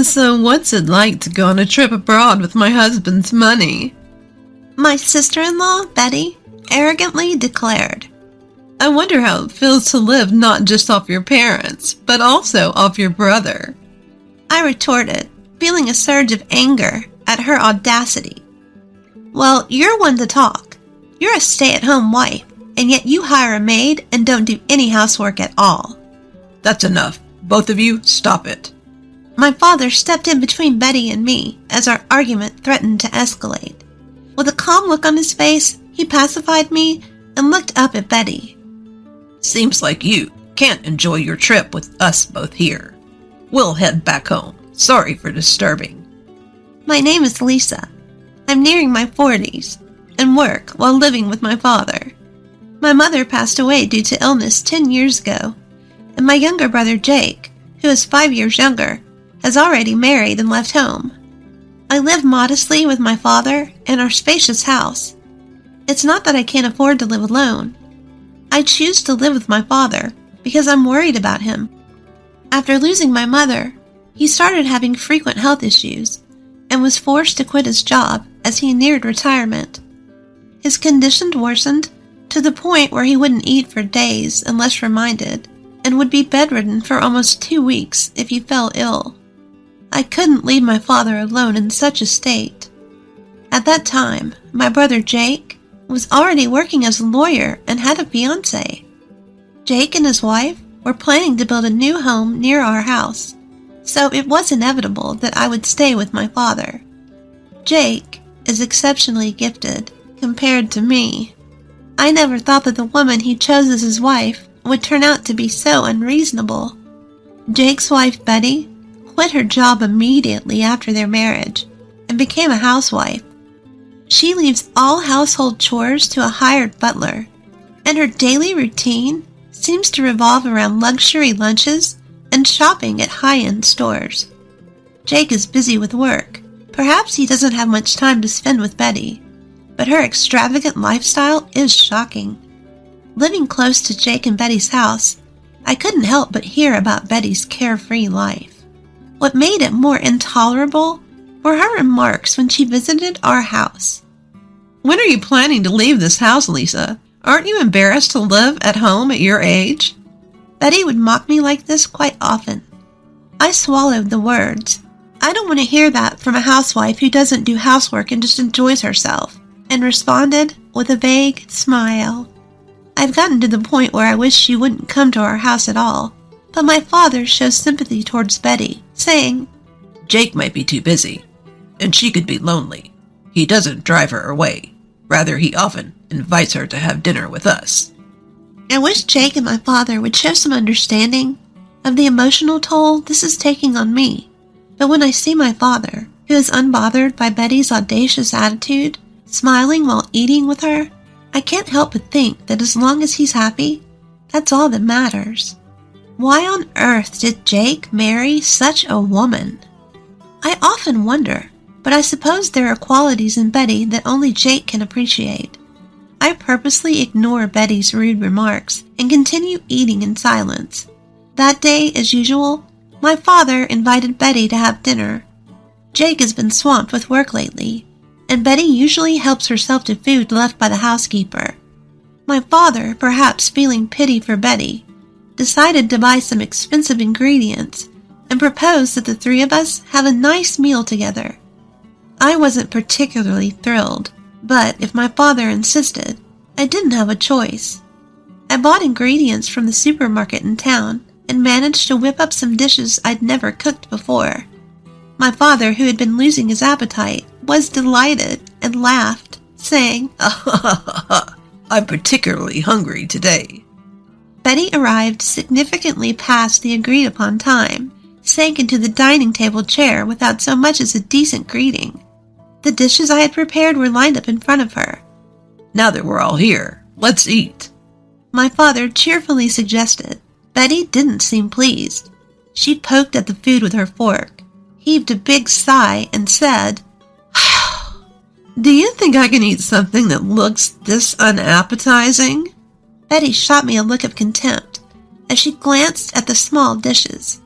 So what's it like to go on a trip abroad with my husband's money? My sister-in-law, Betty, arrogantly declared. I wonder how it feels to live not just off your parents, but also off your brother. I retorted, feeling a surge of anger at her audacity. Well, you're one to talk. You're a stay-at-home wife, and yet you hire a maid and don't do any housework at all. That's enough. Both of you, stop it. My father stepped in between Betty and me as our argument threatened to escalate. With a calm look on his face, he pacified me and looked up at Betty. Seems like you can't enjoy your trip with us both here. We'll head back home. Sorry for disturbing. My name is Lisa. I'm nearing my 40s and work while living with my father. My mother passed away due to illness 10 years ago, and my younger brother Jake, who is 5 years younger, has already married and left home. I live modestly with my father in our spacious house. It's not that I can't afford to live alone. I choose to live with my father because I'm worried about him. After losing my mother, he started having frequent health issues and was forced to quit his job as he neared retirement. His condition worsened to the point where he wouldn't eat for days unless reminded, and would be bedridden for almost 2 weeks if he fell ill. I couldn't leave my father alone in such a state. At that time, my brother Jake was already working as a lawyer and had a fiancé. Jake and his wife were planning to build a new home near our house, so it was inevitable that I would stay with my father. Jake is exceptionally gifted compared to me. I never thought that the woman he chose as his wife would turn out to be so unreasonable. Jake's wife, Betty, quit her job immediately after their marriage and became a housewife. She leaves all household chores to a hired butler, and her daily routine seems to revolve around luxury lunches and shopping at high-end stores. Jake is busy with work. Perhaps he doesn't have much time to spend with Betty, but her extravagant lifestyle is shocking. Living close to Jake and Betty's house, I couldn't help but hear about Betty's carefree life. What made it more intolerable were her remarks when she visited our house. When are you planning to leave this house, Lisa? Aren't you embarrassed to live at home at your age? Betty would mock me like this quite often. I swallowed the words. I don't want to hear that from a housewife who doesn't do housework and just enjoys herself, and responded with a vague smile. I've gotten to the point where I wish she wouldn't come to our house at all, but my father shows sympathy towards Betty, saying, Jake might be too busy, and she could be lonely. He doesn't drive her away. Rather, he often invites her to have dinner with us. I wish Jake and my father would show some understanding of the emotional toll this is taking on me. But when I see my father, who is unbothered by Betty's audacious attitude, smiling while eating with her, I can't help but think that as long as he's happy, that's all that matters. Why on earth did Jake marry such a woman? I often wonder, but I suppose there are qualities in Betty that only Jake can appreciate. I purposely ignore Betty's rude remarks and continue eating in silence. That day, as usual, my father invited Betty to have dinner. Jake has been swamped with work lately, and Betty usually helps herself to food left by the housekeeper. My father, perhaps feeling pity for Betty, decided to buy some expensive ingredients and proposed that the three of us have a nice meal together. I wasn't particularly thrilled, but if my father insisted, I didn't have a choice. I bought ingredients from the supermarket in town and managed to whip up some dishes I'd never cooked before. My father, who had been losing his appetite, was delighted and laughed, saying, I'm particularly hungry today. Betty arrived significantly past the agreed-upon time, sank into the dining table chair without so much as a decent greeting. The dishes I had prepared were lined up in front of her. Now that we're all here, let's eat, my father cheerfully suggested. Betty didn't seem pleased. She poked at the food with her fork, heaved a big sigh, and said, Do you think I can eat something that looks this unappetizing? Betty shot me a look of contempt as she glanced at the small dishes.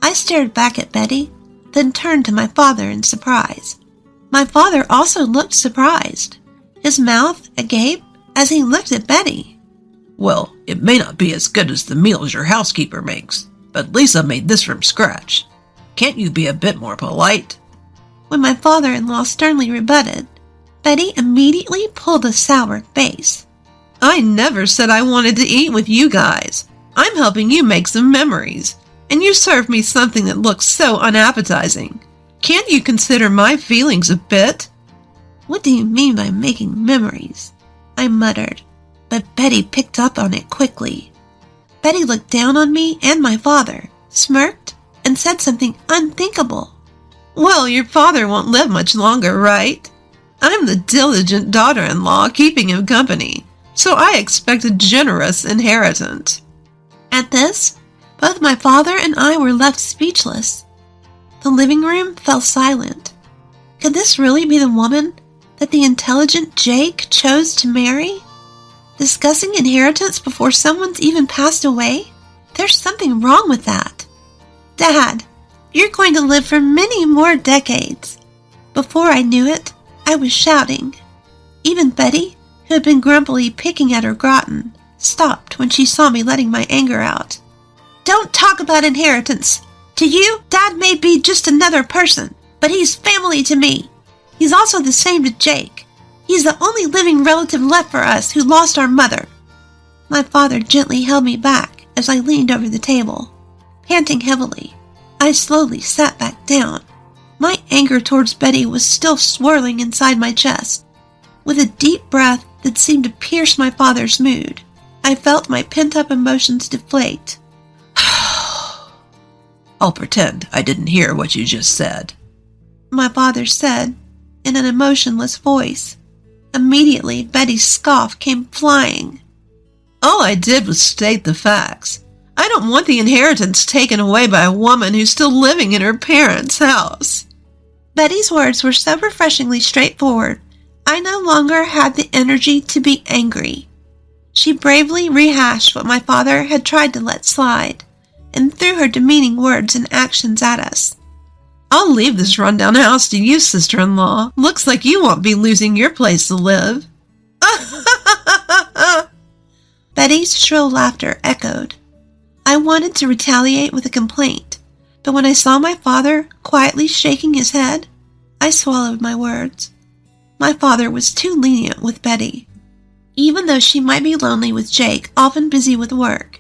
I stared back at Betty, then turned to my father in surprise. My father also looked surprised, his mouth agape as he looked at Betty. Well, it may not be as good as the meals your housekeeper makes, but Lisa made this from scratch. Can't you be a bit more polite? When my father-in-law sternly rebutted, Betty immediately pulled a sour face. I never said I wanted to eat with you guys. I'm helping you make some memories, and you served me something that looks so unappetizing. Can't you consider my feelings a bit? What do you mean by making memories? I muttered, but Betty picked up on it quickly. Betty looked down on me and my father, smirked, and said something unthinkable. Well, your father won't live much longer, right? I'm the diligent daughter-in-law keeping him company, so I expect a generous inheritance. At this, both my father and I were left speechless. The living room fell silent. Could this really be the woman that the intelligent Jake chose to marry? Discussing inheritance before someone's even passed away? There's something wrong with that. Dad, you're going to live for many more decades. Before I knew it, I was shouting. Even Betty, who had been grumpily picking at her gratin, stopped when she saw me letting my anger out. Don't talk about inheritance. To you, Dad may be just another person, but he's family to me. He's also the same to Jake. He's the only living relative left for us who lost our mother. My father gently held me back as I leaned over the table. Panting heavily, I slowly sat back down. My anger towards Betty was still swirling inside my chest. With a deep breath that seemed to pierce my father's mood, I felt my pent-up emotions deflate. I'll pretend I didn't hear what you just said, my father said in an emotionless voice. Immediately, Betty's scoff came flying. All I did was state the facts. I don't want the inheritance taken away by a woman who's still living in her parents' house. Betty's words were so refreshingly straightforward, I no longer had the energy to be angry. She bravely rehashed what my father had tried to let slide, and threw her demeaning words and actions at us. I'll leave this rundown house to you, sister-in-law. Looks like you won't be losing your place to live. Betty's shrill laughter echoed. I wanted to retaliate with a complaint, but when I saw my father quietly shaking his head, I swallowed my words. My father was too lenient with Betty. Even though she might be lonely with Jake, often busy with work,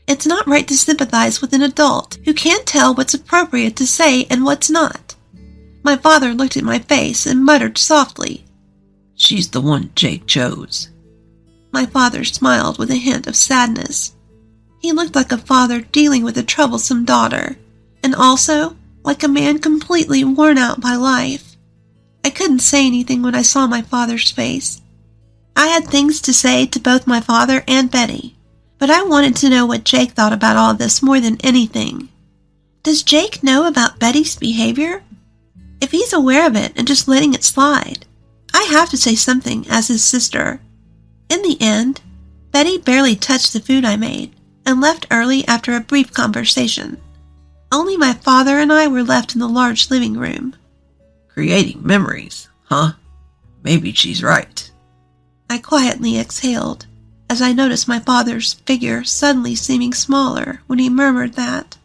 it's not right to sympathize with an adult who can't tell what's appropriate to say and what's not. My father looked at my face and muttered softly, She's the one Jake chose. My father smiled with a hint of sadness. He looked like a father dealing with a troublesome daughter, and also like a man completely worn out by life. I couldn't say anything when I saw my father's face. I had things to say to both my father and Betty, but I wanted to know what Jake thought about all this more than anything. Does Jake know about Betty's behavior? If he's aware of it and just letting it slide, I have to say something as his sister. In the end, Betty barely touched the food I made and left early after a brief conversation. Only my father and I were left in the large living room. Creating memories, huh? Maybe she's right. I quietly exhaled as I noticed my father's figure suddenly seeming smaller when he murmured that.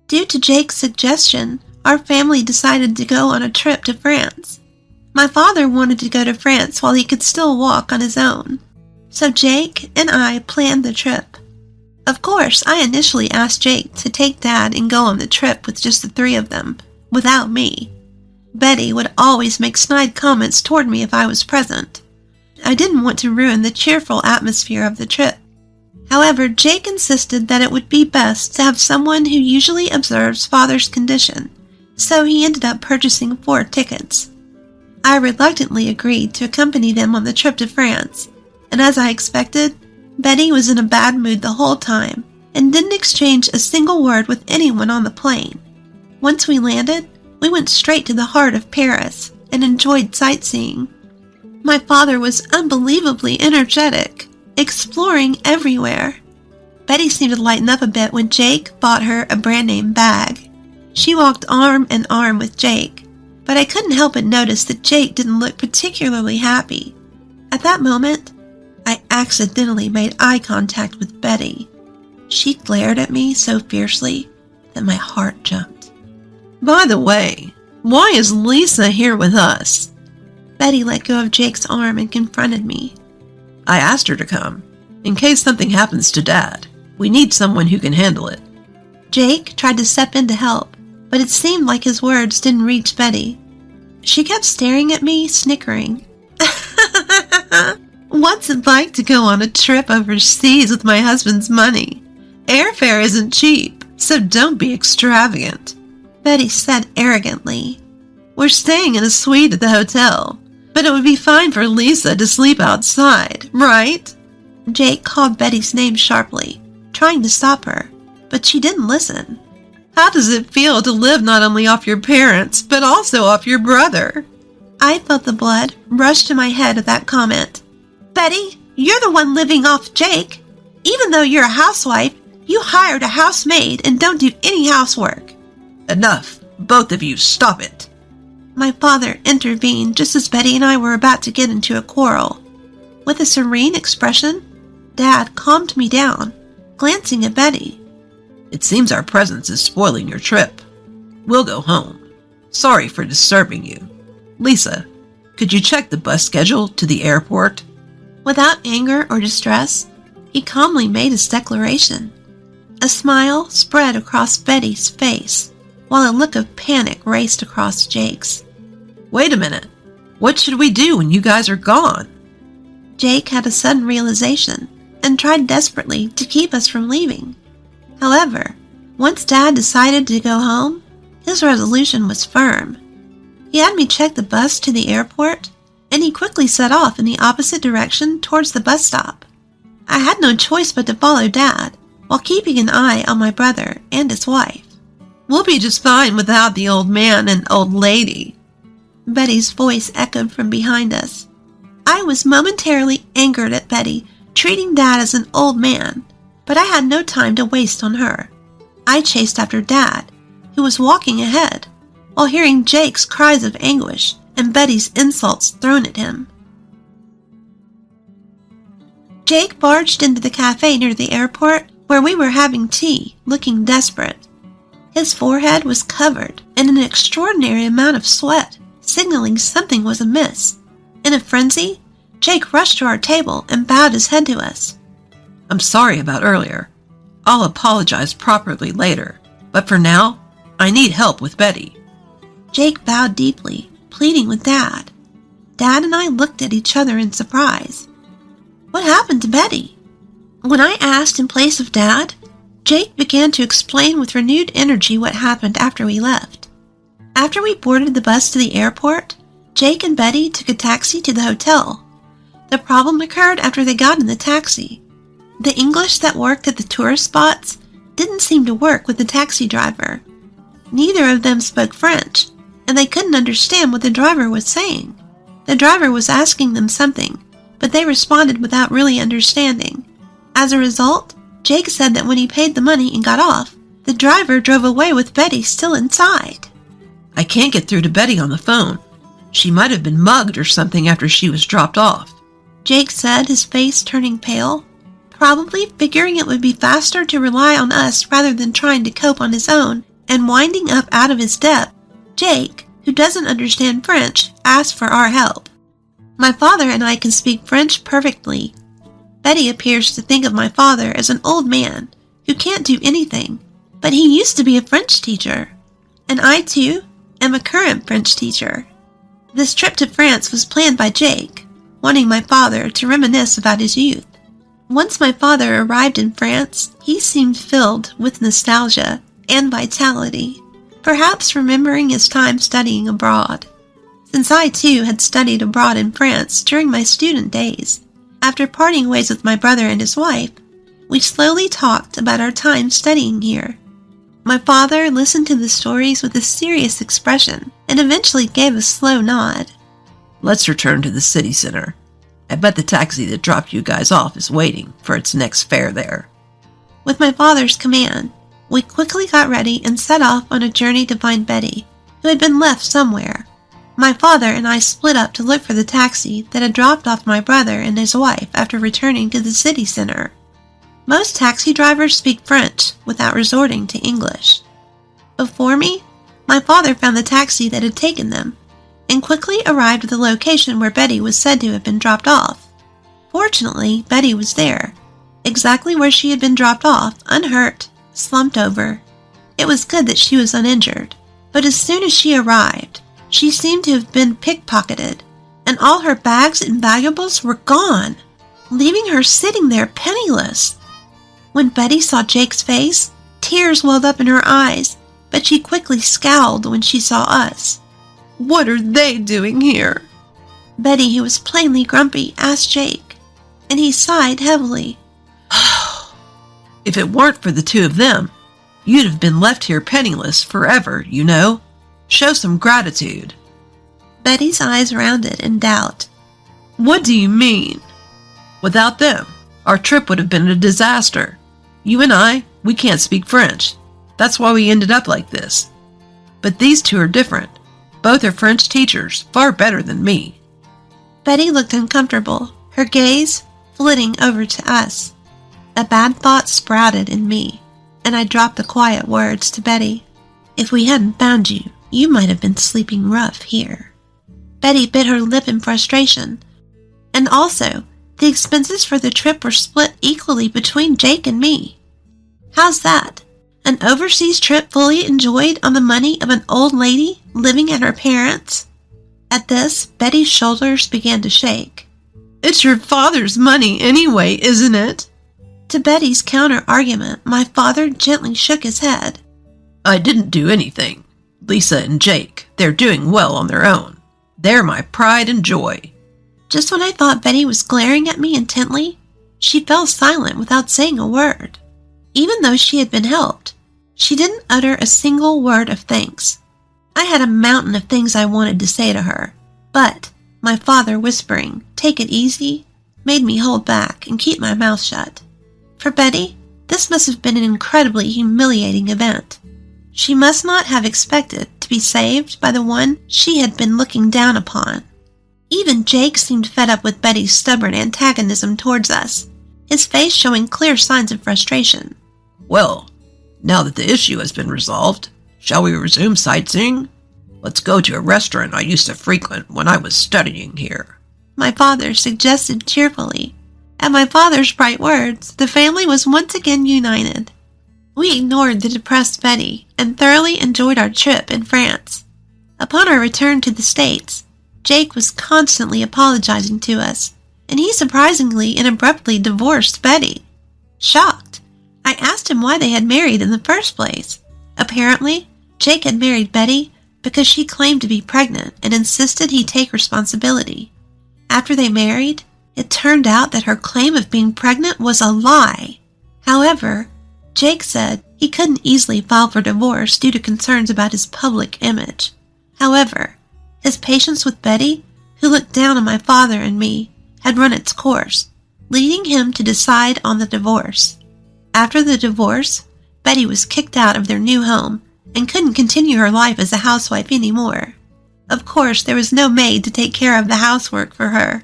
Due to Jake's suggestion, our family decided to go on a trip to France. My father wanted to go to France while he could still walk on his own, so Jake and I planned the trip. Of course, I initially asked Jake to take Dad and go on the trip with just the three of them, without me. Betty would always make snide comments toward me if I was present. I didn't want to ruin the cheerful atmosphere of the trip. However, Jake insisted that it would be best to have someone who usually observes Father's condition, so he ended up purchasing 4 tickets. I reluctantly agreed to accompany them on the trip to France, and as I expected, Betty was in a bad mood the whole time and didn't exchange a single word with anyone on the plane. Once we landed, we went straight to the heart of Paris and enjoyed sightseeing. My father was unbelievably energetic, exploring everywhere. Betty seemed to lighten up a bit when Jake bought her a brand name bag. She walked arm in arm with Jake, but I couldn't help but notice that Jake didn't look particularly happy. At that moment, I accidentally made eye contact with Betty. She glared at me so fiercely that my heart jumped. By the way, why is Lisa here with us? Betty let go of Jake's arm and confronted me. I asked her to come, in case something happens to Dad. We need someone who can handle it. Jake tried to step in to help, but it seemed like his words didn't reach Betty. She kept staring at me, snickering. What's it like to go on a trip overseas with my husband's money? Airfare isn't cheap, so don't be extravagant, Betty said arrogantly. We're staying in a suite at the hotel, but it would be fine for Lisa to sleep outside, right? Jake called Betty's name sharply, trying to stop her, but she didn't listen. How does it feel to live not only off your parents, but also off your brother? I felt the blood rush to my head at that comment. Betty, you're the one living off Jake. Even though you're a housewife, you hired a housemaid and don't do any housework. Enough. Both of you, stop it. My father intervened just as Betty and I were about to get into a quarrel. With a serene expression, Dad calmed me down, glancing at Betty. It seems our presence is spoiling your trip. We'll go home. Sorry for disturbing you. Lisa, could you check the bus schedule to the airport? Without anger or distress, he calmly made his declaration. A smile spread across Betty's face, while a look of panic raced across Jake's. Wait a minute. What should we do when you guys are gone? Jake had a sudden realization and tried desperately to keep us from leaving. However, once Dad decided to go home, his resolution was firm. He had me check the bus to the airport, and he quickly set off in the opposite direction towards the bus stop. I had no choice but to follow Dad, while keeping an eye on my brother and his wife. We'll be just fine without the old man and old lady. Betty's voice echoed from behind us. I was momentarily angered at Betty treating Dad as an old man, but I had no time to waste on her. I chased after Dad, who was walking ahead, while hearing Jake's cries of anguish and Betty's insults thrown at him. Jake barged into the cafe near the airport where we were having tea, looking desperate. His forehead was covered in an extraordinary amount of sweat, signaling something was amiss. In a frenzy, Jake rushed to our table and bowed his head to us. I'm sorry about earlier. I'll apologize properly later, but for now, I need help with Betty. Jake bowed deeply, pleading with Dad. Dad and I looked at each other in surprise. What happened to Betty? When I asked in place of Dad, Jake began to explain with renewed energy what happened after we left. After we boarded the bus to the airport, Jake and Betty took a taxi to the hotel. The problem occurred after they got in the taxi. The English that worked at the tourist spots didn't seem to work with the taxi driver. Neither of them spoke French, and they couldn't understand what the driver was saying. The driver was asking them something, but they responded without really understanding. As a result, Jake said that when he paid the money and got off, the driver drove away with Betty still inside. I can't get through to Betty on the phone. She might have been mugged or something after she was dropped off, Jake said, his face turning pale, probably figuring it would be faster to rely on us rather than trying to cope on his own and winding up out of his depth. Jake, who doesn't understand French, asked for our help. My father and I can speak French perfectly. Betty appears to think of my father as an old man who can't do anything, but he used to be a French teacher. And I, too, am a current French teacher. This trip to France was planned by Jake, wanting my father to reminisce about his youth. Once my father arrived in France, he seemed filled with nostalgia and vitality, perhaps remembering his time studying abroad. Since I, too, had studied abroad in France during my student days, after parting ways with my brother and his wife, we slowly talked about our time studying here. My father listened to the stories with a serious expression and eventually gave a slow nod. Let's return to the city center. I bet the taxi that dropped you guys off is waiting for its next fare there. With my father's command, we quickly got ready and set off on a journey to find Betty, who had been left somewhere. My father and I split up to look for the taxi that had dropped off my brother and his wife after returning to the city center. Most taxi drivers speak French without resorting to English. Before me, my father found the taxi that had taken them and quickly arrived at the location where Betty was said to have been dropped off. Fortunately, Betty was there, exactly where she had been dropped off, unhurt, slumped over. It was good that she was uninjured, but as soon as she arrived, she seemed to have been pickpocketed, and all her bags and valuables were gone, leaving her sitting there penniless. When Betty saw Jake's face, tears welled up in her eyes, but she quickly scowled when she saw us. "What are they doing here?" Betty, who was plainly grumpy, asked Jake, and he sighed heavily. "If it weren't for the two of them, you'd have been left here penniless forever, you know. Show some gratitude." Betty's eyes rounded in doubt. "What do you mean?" "Without them, our trip would have been a disaster. You and I, we can't speak French. That's why we ended up like this. But these two are different. Both are French teachers, far better than me." Betty looked uncomfortable, her gaze flitting over to us. A bad thought sprouted in me, and I dropped the quiet words to Betty. "If we hadn't found you, you might have been sleeping rough here." Betty bit her lip in frustration. And also, the expenses for the trip were split equally between Jake and me. How's that? An overseas trip fully enjoyed on the money of an old lady living at her parents'? At this, Betty's shoulders began to shake. "It's your father's money anyway, isn't it?" To Betty's counter-argument, my father gently shook his head. "I didn't do anything. Lisa and Jake, they're doing well on their own. They're my pride and joy." Just when I thought Betty was glaring at me intently, she fell silent without saying a word. Even though she had been helped, she didn't utter a single word of thanks. I had a mountain of things I wanted to say to her, but my father whispering, "Take it easy," made me hold back and keep my mouth shut. For Betty, this must have been an incredibly humiliating event. She must not have expected to be saved by the one she had been looking down upon. Even Jake seemed fed up with Betty's stubborn antagonism towards us, his face showing clear signs of frustration. "Well, now that the issue has been resolved, shall we resume sightseeing? Let's go to a restaurant I used to frequent when I was studying here," my father suggested cheerfully. At my father's bright words, the family was once again united. We ignored the depressed Betty and thoroughly enjoyed our trip in France. Upon our return to the States, Jake was constantly apologizing to us, and he surprisingly and abruptly divorced Betty. Shocked, I asked him why they had married in the first place. Apparently, Jake had married Betty because she claimed to be pregnant and insisted he take responsibility. After they married, it turned out that her claim of being pregnant was a lie. However, Jake said he couldn't easily file for divorce due to concerns about his public image. However, his patience with Betty, who looked down on my father and me, had run its course, leading him to decide on the divorce. After the divorce, Betty was kicked out of their new home and couldn't continue her life as a housewife anymore. Of course, there was no maid to take care of the housework for her.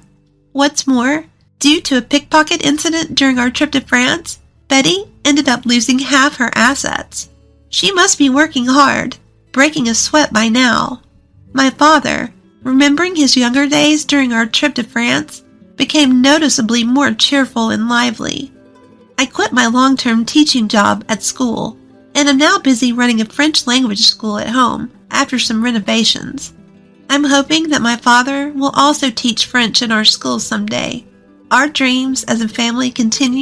What's more, due to a pickpocket incident during our trip to France, Betty ended up losing half her assets. She must be working hard, breaking a sweat by now. My father, remembering his younger days during our trip to France, became noticeably more cheerful and lively. I quit my long-term teaching job at school and am now busy running a French language school at home after some renovations. I'm hoping that my father will also teach French in our school someday. Our dreams as a family continue